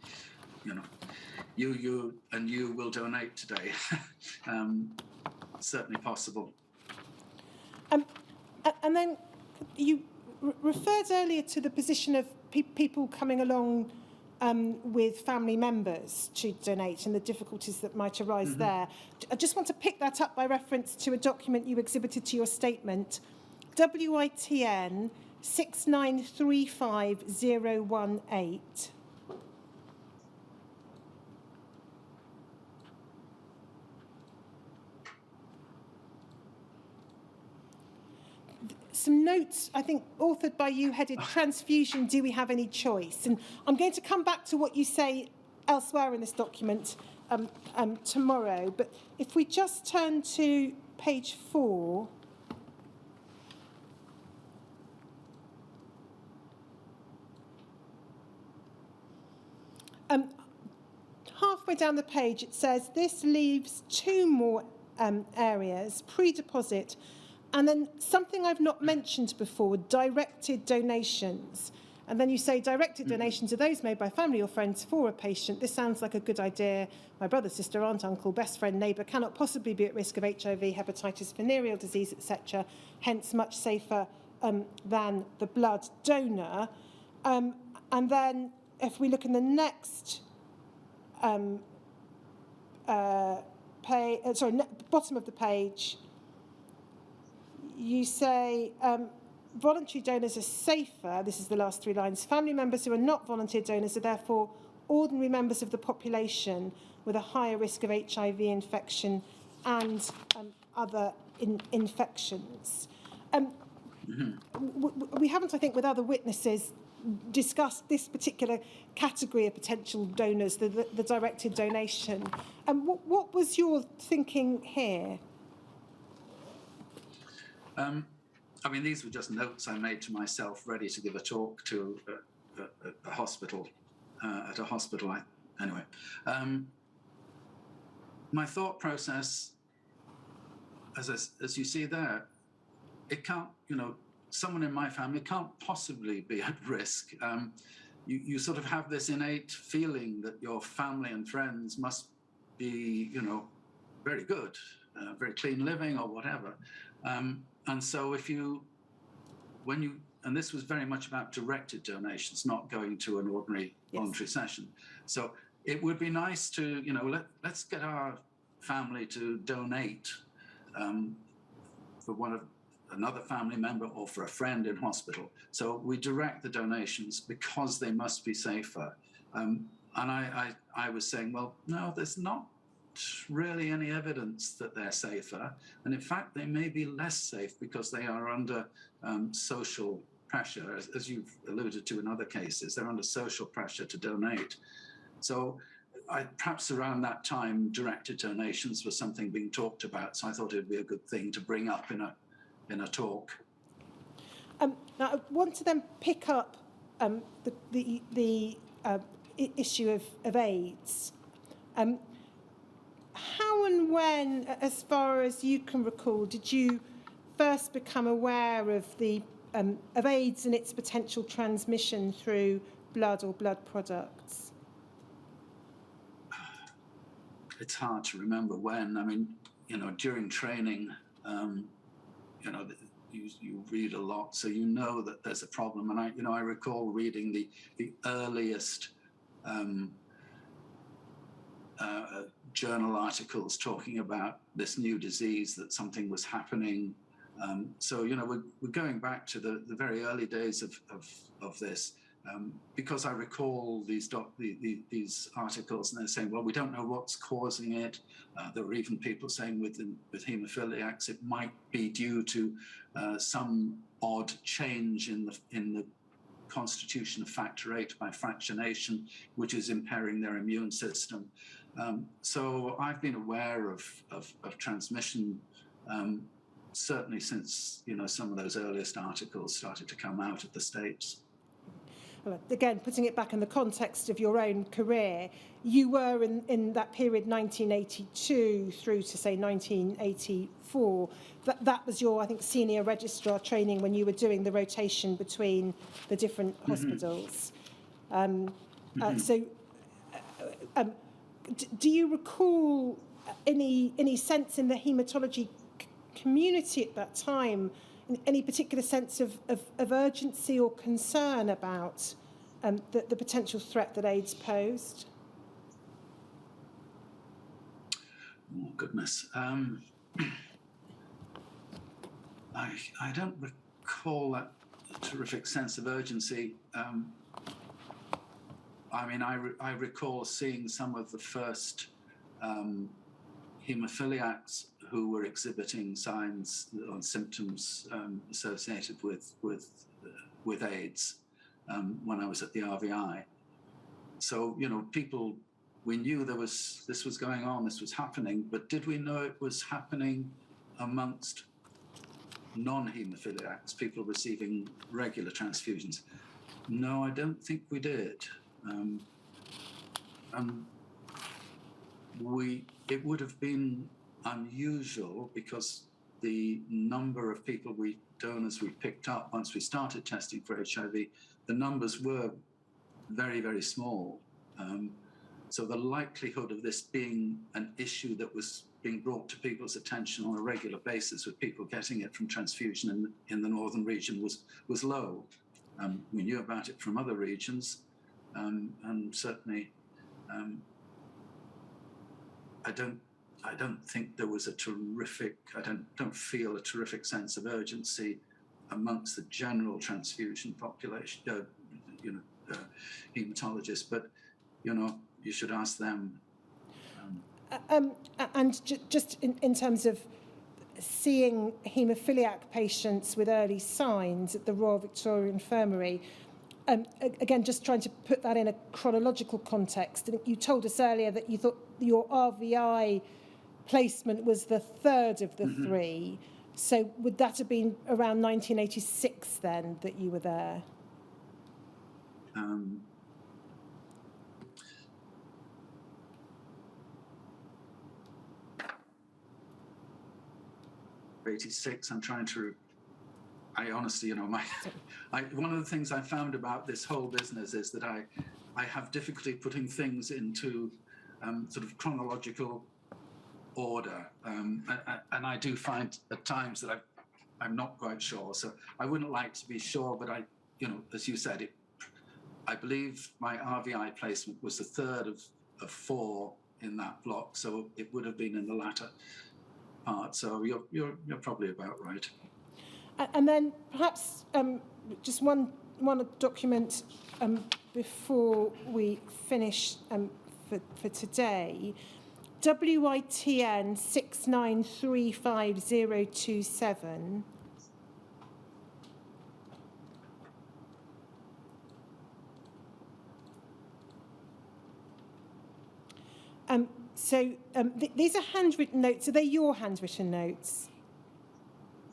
you will donate today. Certainly possible. And then you referred earlier to the position of people coming along with family members to donate and the difficulties that might arise there. I just want to pick that up by reference to a document you exhibited to your statement, WITN 6935018. Some notes, I think, authored by you, headed Transfusion, Do We Have Any Choice? And I'm going to come back to what you say elsewhere in this document tomorrow. But if we just turn to page 4. Halfway down the page, it says, this leaves 2 more areas, pre-deposit, and then something I've not mentioned before, directed donations. And then you say directed donations are those made by family or friends for a patient. This sounds like a good idea. My brother, sister, aunt, uncle, best friend, neighbour cannot possibly be at risk of HIV, hepatitis, venereal disease, etc. Hence much safer than the blood donor. And then if we look in the next bottom of the page, you say voluntary donors are safer. This is the last 3 lines. Family members who are not volunteer donors are therefore ordinary members of the population with a higher risk of HIV infection and other infections. We haven't, I think, with other witnesses discussed this particular category of potential donors, the directed donation. What was your thinking here? I mean, these were just notes I made to myself, ready to give a talk to a hospital, at a hospital. Anyway, my thought process, as you see there, it can't, someone in my family can't possibly be at risk. You sort of have this innate feeling that your family and friends must be, very good, very clean living or whatever. And so and this was very much about directed donations, not going to an ordinary voluntary session. So it would be nice to, let's get our family to donate for another family member or for a friend in hospital. So we direct the donations because they must be safer. And I was saying, well, no, there's not really any evidence that they're safer. And in fact, they may be less safe because they are under social pressure, as you've alluded to in other cases. They're under social pressure to donate. So perhaps around that time, directed donations was something being talked about. So I thought it would be a good thing to bring up in a talk. Now, I want to then pick up the issue of AIDS. How and when, as far as you can recall, did you first become aware of AIDS and its potential transmission through blood or blood products? It's hard to remember when. I mean, during training, you read a lot, so you know that there's a problem. And I recall reading the earliest journal articles talking about this new disease, that something was happening. So we're going back to the very early days of this, because I recall these articles, and they're saying, well, we don't know what's causing it. There were even people saying with haemophiliacs, it might be due to some odd change in the constitution of factor VIII by fractionation, which is impairing their immune system. So I've been aware of transmission certainly since some of those earliest articles started to come out of the States. Well, again, putting it back in the context of your own career, you were in that period 1982 through to say 1984. That was your, I think, senior registrar training when you were doing the rotation between the different hospitals. Do you recall any sense in the haematology community at that time, any particular sense of urgency or concern about the potential threat that AIDS posed? Oh, goodness. I don't recall that terrific sense of urgency. I recall seeing some of the first haemophiliacs who were exhibiting signs or symptoms associated with AIDS when I was at the RVI. So we knew this was going on, this was happening, but did we know it was happening amongst non-haemophiliacs, people receiving regular transfusions? No, I don't think we did. It would have been unusual because the number of donors we picked up once we started testing for HIV, the numbers were very, very small. So the likelihood of this being an issue that was being brought to people's attention on a regular basis with people getting it from transfusion in the northern region was low. We knew about it from other regions, and certainly I don't think there was I don't feel a terrific sense of urgency amongst the general transfusion population, hematologists, but you should ask them. And just in terms of seeing haemophiliac patients with early signs at the Royal Victoria Infirmary, again, just trying to put that in a chronological context. And you told us earlier that you thought your RVI placement was the third of the three. So would that have been around 1986 then that you were there? 86. I'm trying to. I honestly, one of the things I found about this whole business is that I have difficulty putting things into sort of chronological order, and I do find at times that I'm not quite sure. So I wouldn't like to be sure, but as you said, I believe my RVI placement was the third of 4 in that block, so it would have been in the latter part. So you're probably about right. And then perhaps just one document before we finish for today. WITN 6935027. These are handwritten notes. Are they your handwritten notes?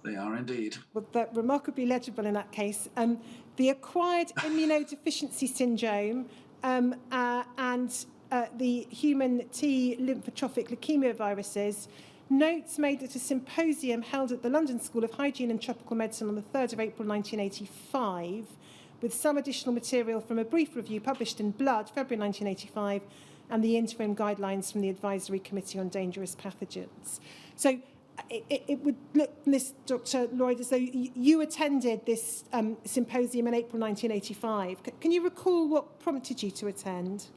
They are indeed. Well, they're remarkably legible in that case. The acquired immunodeficiency syndrome and the human T lymphotrophic leukemia viruses. Notes made at a symposium held at the London School of Hygiene and Tropical Medicine on the 3rd of April 1985, with some additional material from a brief review published in Blood, February 1985, and the interim guidelines from the Advisory Committee on Dangerous Pathogens. So it would look, Dr. Lloyd, as though you attended this symposium in April 1985. Can you recall what prompted you to attend?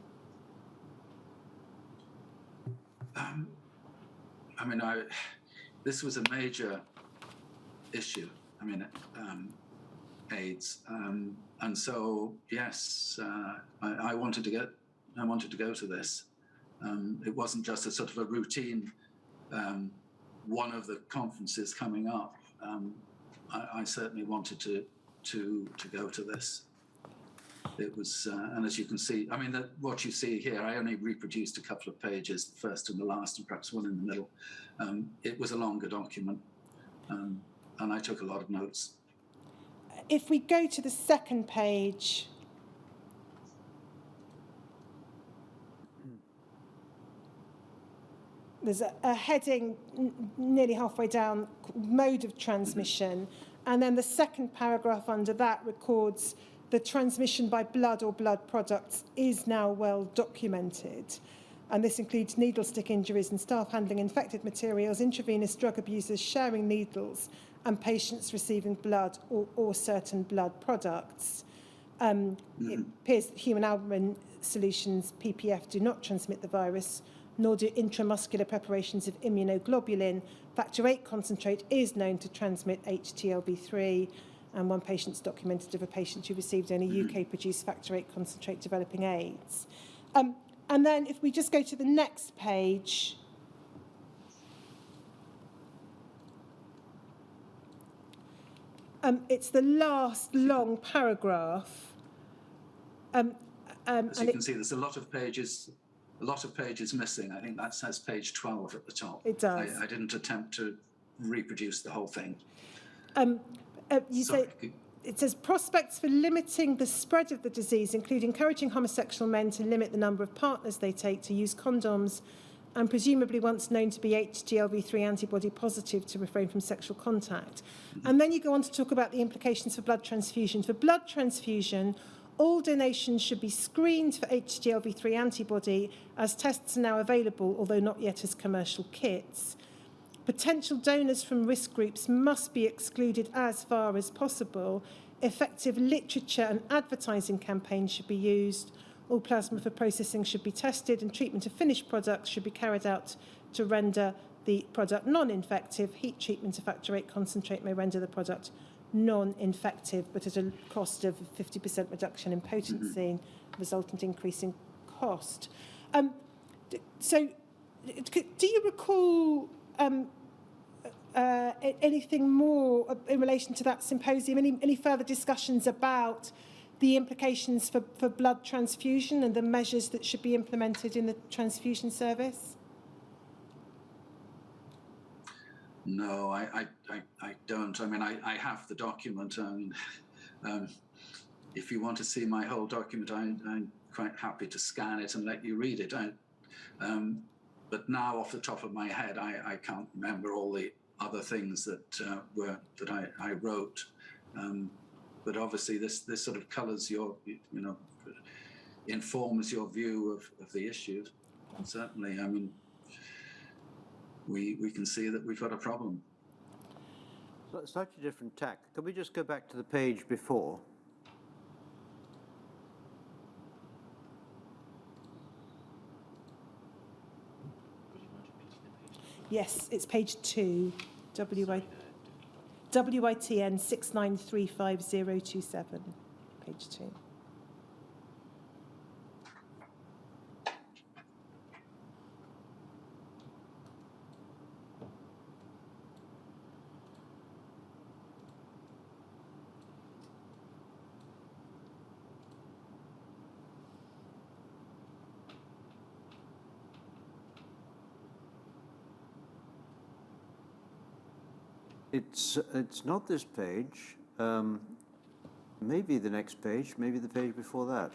This was a major issue. AIDS, and so yes, I wanted to go to this. It wasn't just a sort of a routine one of the conferences coming up. I certainly wanted to go to this. It was, and as you can see, what you see here, I only reproduced a couple of pages, the first and the last, and perhaps one in the middle. It was a longer document, and I took a lot of notes. If we go to the second page, there's a heading nearly halfway down, mode of transmission, and then the second paragraph under that records the transmission by blood or blood products is now well documented. And this includes needle stick injuries and staff handling infected materials, intravenous drug abusers sharing needles, and patients receiving blood or certain blood products. It appears that human albumin solutions, PPF, do not transmit the virus, nor do intramuscular preparations of immunoglobulin. Factor VIII concentrate is known to transmit HTLV3, and one patient's documented of a patient who received only UK-produced Factor VIII concentrate developing AIDS. And then if we just go to the next page, it's the last long paragraph. As you can see, there's a lot of pages missing. I think that says page 12 at the top. It does. I didn't attempt to reproduce the whole thing. It says prospects for limiting the spread of the disease include encouraging homosexual men to limit the number of partners they take, to use condoms, and presumably once known to be HTLV3 antibody positive to refrain from sexual contact. And then you go on to talk about the implications for blood transfusion. For blood transfusion, all donations should be screened for HTLV3 antibody, as tests are now available, although not yet as commercial kits. Potential donors from risk groups must be excluded as far as possible. Effective literature and advertising campaigns should be used. All plasma for processing should be tested, and treatment of finished products should be carried out to render the product non-infective. Heat treatment of Factor VIII concentrate may render the product non-infective, but at a cost of 50% reduction in potency and resultant increase in cost. So, do you recall anything more in relation to that symposium? Any further discussions about the implications for blood transfusion and the measures that should be implemented in the transfusion service? No, I don't. I mean, I have the document. I mean, if you want to see my whole document, I'm quite happy to scan it and let you read it. But now, off the top of my head, I can't remember all the other things that I wrote. But obviously, this sort of colours your, informs your view of the issue. Certainly, I mean, we can see that we've got a problem. Slightly different tack. Can we just go back to the page before? Yes, it's page 2, WITN 69350027, page 2. It's not this page. Maybe the next page, maybe the page before that.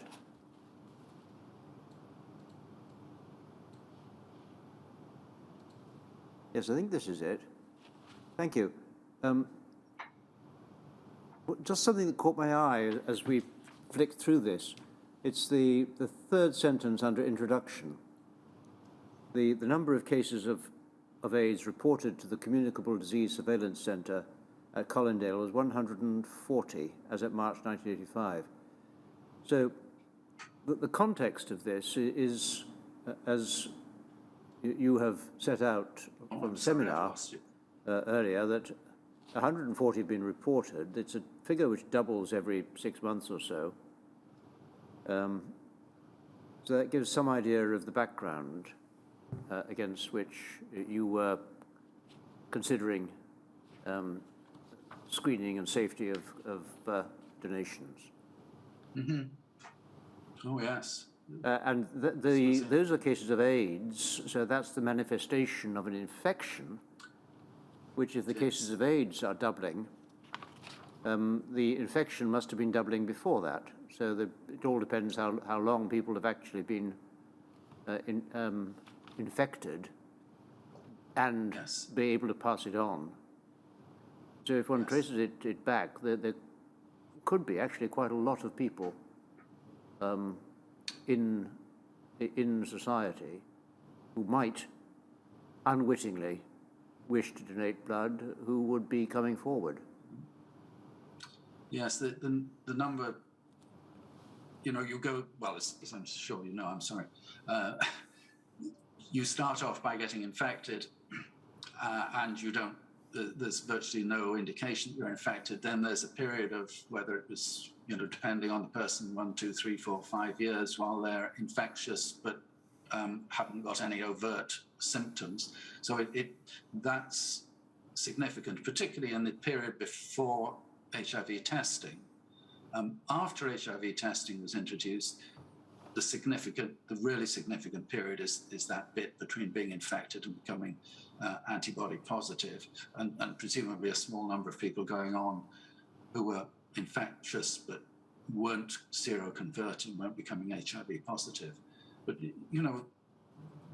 Yes, I think this is it. Thank you. Just something that caught my eye as we flicked through this. It's the third sentence under introduction. The number of cases of AIDS reported to the Communicable Disease Surveillance Centre at Colindale was 140 as at March 1985. So the context of this is, as you have set out from the seminar earlier, that 140 have been reported. It's a figure which doubles every 6 months or so. So that gives some idea of the background against which you were considering screening and safety of donations. Mm-hmm. Oh, yes. And those are cases of AIDS, so that's the manifestation of an infection, which if the cases of AIDS are doubling, the infection must have been doubling before that. So it all depends how long people have actually been infected and be able to pass it on. So if one traces it back, there could be actually quite a lot of people in society who might unwittingly wish to donate blood who would be coming forward. Yes, the number, you go, well, as I'm sure you know, I'm sorry. You start off by getting infected and you don't, there's virtually no indication that you're infected. Then there's a period of, whether it was, depending on the person, 1, 2, 3, 4, 5 years while they're infectious, but haven't got any overt symptoms. So that's significant, particularly in the period before HIV testing. After HIV testing was introduced, the really significant period is that bit between being infected and becoming antibody positive, and presumably a small number of people going on who were infectious but weren't seroconverting, weren't becoming HIV positive. But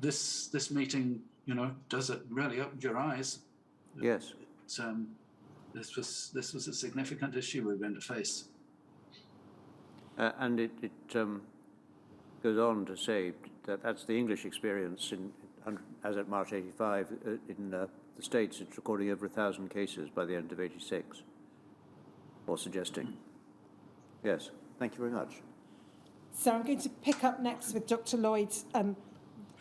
this meeting, does it really open your eyes? Yes. This was a significant issue we're going to face. And it goes on to say that that's the English experience as at March 85. In the States, it's recording over 1,000 cases by the end of 86, or suggesting. Yes, thank you very much. So I'm going to pick up next with Dr. Lloyd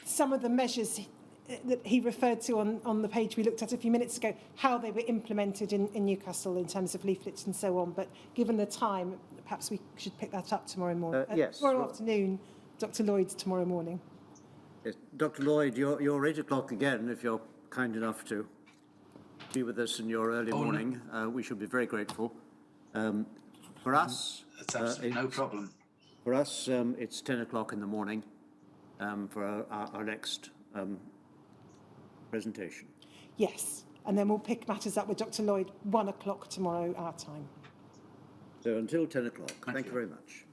some of the measures that he referred to on the page we looked at a few minutes ago, how they were implemented in Newcastle in terms of leaflets and so on. But given the time, perhaps we should pick that up tomorrow morning. Yes. Tomorrow afternoon, Dr. Lloyd tomorrow morning. Yes. Dr. Lloyd, you're 8 o'clock again, if you're kind enough to be with us in your early morning. We should be very grateful. For us, That's absolutely no problem. For us, it's 10 o'clock in the morning for our next presentation. Yes, and then we'll pick matters up with Dr. Lloyd 1 o'clock tomorrow, our time. So until 10 o'clock. Thank you you. very much.